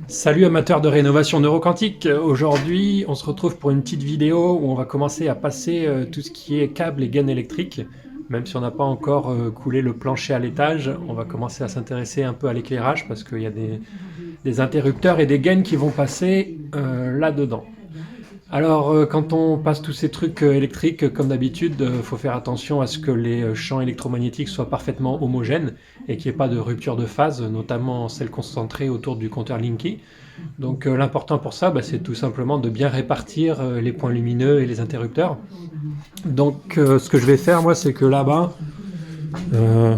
Salut amateurs de rénovation neuroquantique, aujourd'hui on se retrouve pour une petite vidéo où on va commencer à passer tout ce qui est câbles et gaines électriques. Même si on n'a pas encore coulé le plancher à l'étage, on va commencer à s'intéresser un peu à l'éclairage parce qu'il y a des interrupteurs et des gaines qui vont passer là-dedans. Alors, quand on passe tous ces trucs électriques, comme d'habitude, il faut faire attention à ce que les champs électromagnétiques soient parfaitement homogènes et qu'il n'y ait pas de rupture de phase, notamment celle concentrée autour du compteur Linky. Donc, l'important pour ça, c'est tout simplement de bien répartir les points lumineux et les interrupteurs. Donc, ce que je vais faire, moi, c'est que là-bas, euh,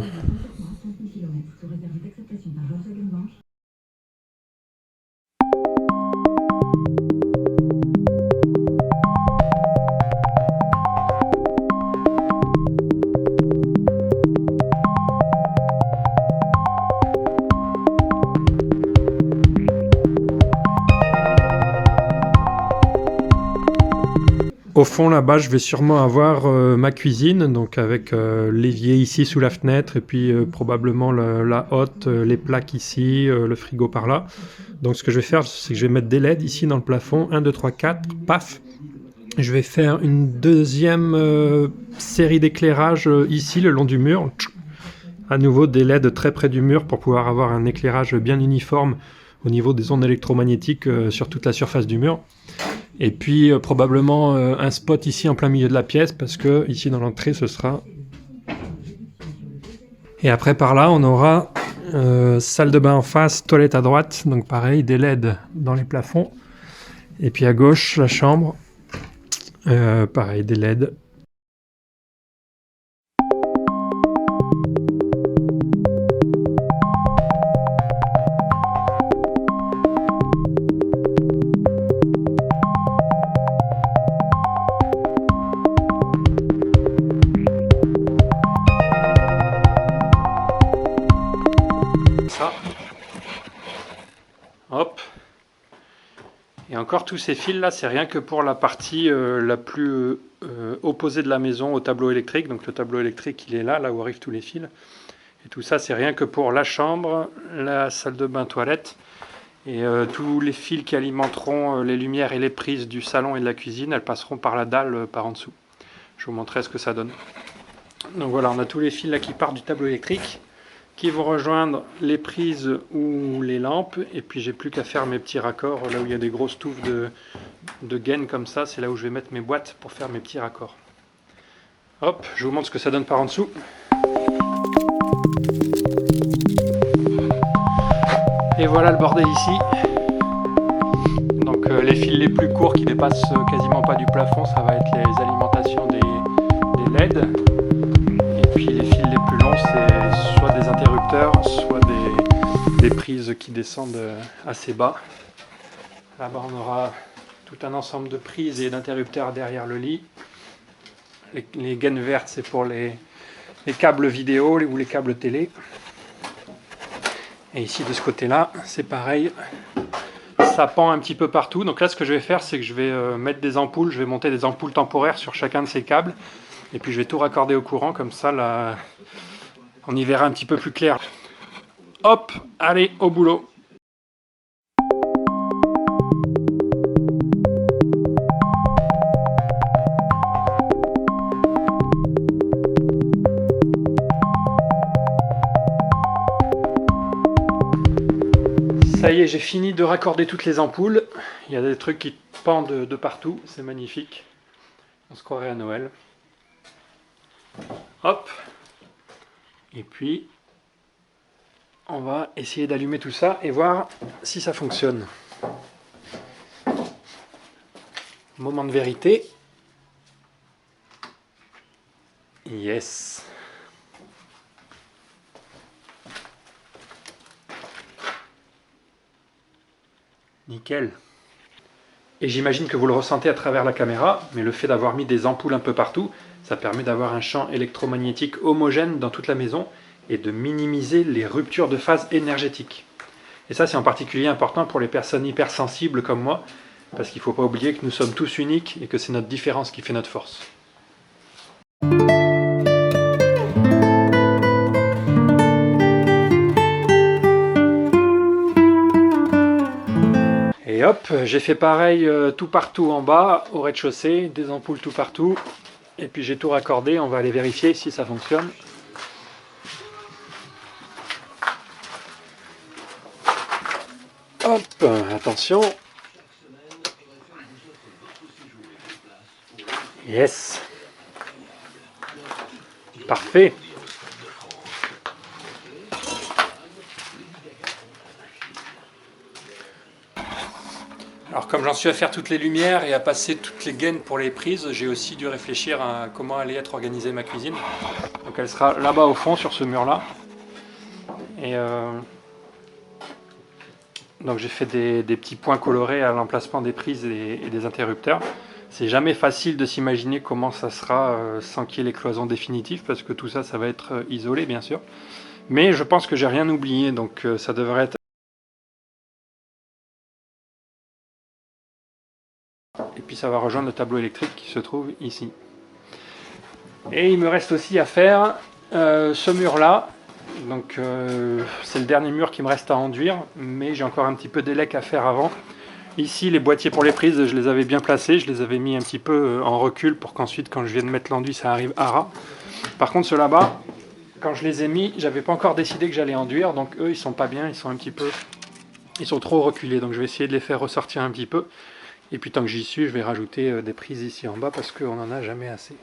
au fond là-bas, je vais sûrement avoir ma cuisine, donc avec l'évier ici sous la fenêtre, et puis probablement la hotte, les plaques ici, le frigo par là. Donc ce que je vais faire, c'est que je vais mettre des LED ici dans le plafond, 1, 2, 3, 4, paf. Je vais faire une deuxième série d'éclairage ici, le long du mur. À nouveau des LED très près du mur pour pouvoir avoir un éclairage bien uniforme au niveau des ondes électromagnétiques sur toute la surface du mur. Et puis probablement un spot ici en plein milieu de la pièce parce que ici dans l'entrée ce sera... Et après par là on aura salle de bain en face, toilette à droite, donc pareil des LED dans les plafonds. Et puis à gauche la chambre, pareil des LED. Hop. Et encore tous ces fils là, c'est rien que pour la partie la plus opposée de la maison au tableau électrique. Donc le tableau électrique il est là où arrivent tous les fils. Et tout ça c'est rien que pour la chambre, la salle de bain toilette. Et tous les fils qui alimenteront les lumières et les prises du salon et de la cuisine, elles passeront par la dalle par en dessous. Je vous montrerai ce que ça donne. Donc voilà, on a tous les fils là qui partent du tableau électrique, qui vont rejoindre les prises ou les lampes, et puis j'ai plus qu'à faire mes petits raccords là où il y a des grosses touffes de gaines comme ça, c'est là où je vais mettre mes boîtes pour faire mes petits raccords. Hop, je vous montre ce que ça donne par en dessous. Et voilà le bordel ici. Donc les fils les plus courts qui dépassent quasiment pas du plafond, ça va être les alimentations des LED. Et puis les fils les plus longs, c'est soit des interrupteurs, soit des prises qui descendent assez bas. Là-bas, on aura tout un ensemble de prises et d'interrupteurs derrière le lit. Les gaines vertes, c'est pour les câbles vidéo ou les câbles télé. Et ici, de ce côté-là, c'est pareil. Ça pend un petit peu partout. Donc là, ce que je vais faire, c'est que je vais mettre des ampoules. Je vais monter des ampoules temporaires sur chacun de ces câbles. Et puis je vais tout raccorder au courant, comme ça là, on y verra un petit peu plus clair. Hop, allez, au boulot. Ça y est, j'ai fini de raccorder toutes les ampoules. Il y a des trucs qui pendent de partout, c'est magnifique. On se croirait à Noël. Hop. Et puis, on va essayer d'allumer tout ça et voir si ça fonctionne. Moment de vérité. Yes. Nickel. Et j'imagine que vous le ressentez à travers la caméra, mais le fait d'avoir mis des ampoules un peu partout, ça permet d'avoir un champ électromagnétique homogène dans toute la maison et de minimiser les ruptures de phase énergétiques. Et ça, c'est en particulier important pour les personnes hypersensibles comme moi, parce qu'il ne faut pas oublier que nous sommes tous uniques et que c'est notre différence qui fait notre force. Et hop, j'ai fait pareil tout partout en bas, au rez-de-chaussée, des ampoules tout partout. Et puis j'ai tout raccordé, on va aller vérifier si ça fonctionne. Hop, attention. Yes. Parfait. Alors comme j'en suis à faire toutes les lumières et à passer toutes les gaines pour les prises, j'ai aussi dû réfléchir à comment allait être organisée ma cuisine. Donc elle sera là-bas au fond sur ce mur-là. Et donc j'ai fait des petits points colorés à l'emplacement des prises et des interrupteurs. C'est jamais facile de s'imaginer comment ça sera sans qu'il y ait les cloisons définitives, parce que tout ça, ça va être isolé bien sûr. Mais je pense que j'ai rien oublié, donc ça devrait être... Et puis ça va rejoindre le tableau électrique qui se trouve ici. Et il me reste aussi à faire ce mur-là. Donc c'est le dernier mur qui me reste à enduire, mais j'ai encore un petit peu d'élec à faire avant. Ici, les boîtiers pour les prises, je les avais bien placés, je les avais mis un petit peu en recul pour qu'ensuite, quand je viens de mettre l'enduit, ça arrive à ras. Par contre, ceux là-bas, quand je les ai mis, j'avais pas encore décidé que j'allais enduire, donc eux, ils sont pas bien, ils sont un petit peu... Ils sont trop reculés, donc je vais essayer de les faire ressortir un petit peu. Et puis tant que j'y suis, je vais rajouter des prises ici en bas, parce qu'on n'en a jamais assez.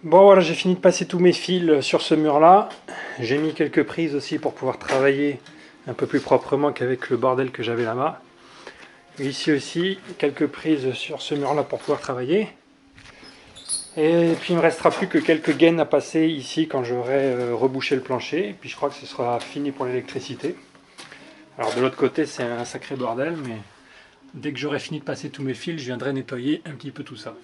Bon voilà, j'ai fini de passer tous mes fils sur ce mur-là. J'ai mis quelques prises aussi pour pouvoir travailler un peu plus proprement qu'avec le bordel que j'avais là-bas. Ici aussi, quelques prises sur ce mur-là pour pouvoir travailler. Et puis il ne me restera plus que quelques gaines à passer ici quand j'aurai rebouché le plancher. Et puis je crois que ce sera fini pour l'électricité. Alors de l'autre côté, c'est un sacré bordel, mais dès que j'aurai fini de passer tous mes fils, je viendrai nettoyer un petit peu tout ça.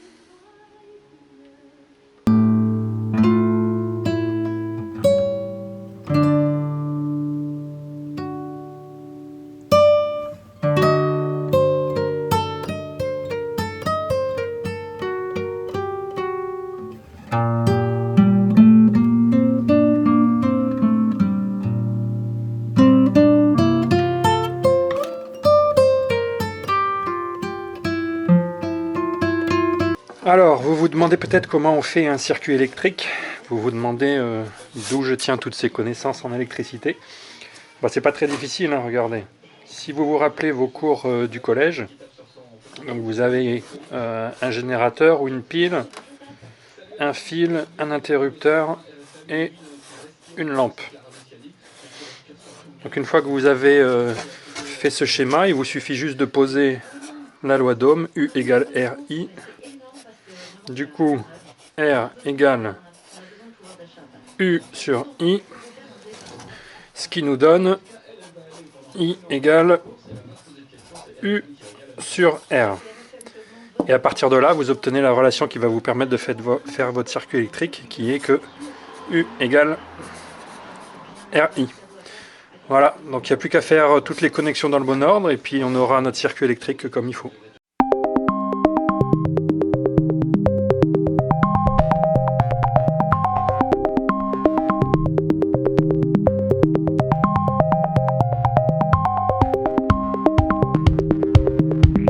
Alors, vous vous demandez peut-être comment on fait un circuit électrique. Vous vous demandez d'où je tiens toutes ces connaissances en électricité. Bah, c'est pas très difficile, hein, regardez. Si vous vous rappelez vos cours du collège, donc vous avez un générateur ou une pile, un fil, un interrupteur et une lampe. Donc une fois que vous avez fait ce schéma, il vous suffit juste de poser la loi d'Ohm, U égale RI. Du coup, R égale U sur I, ce qui nous donne I égale U sur R. Et à partir de là, vous obtenez la relation qui va vous permettre de faire votre circuit électrique, qui est que U égale RI. Voilà, donc il n'y a plus qu'à faire toutes les connexions dans le bon ordre, et puis on aura notre circuit électrique comme il faut.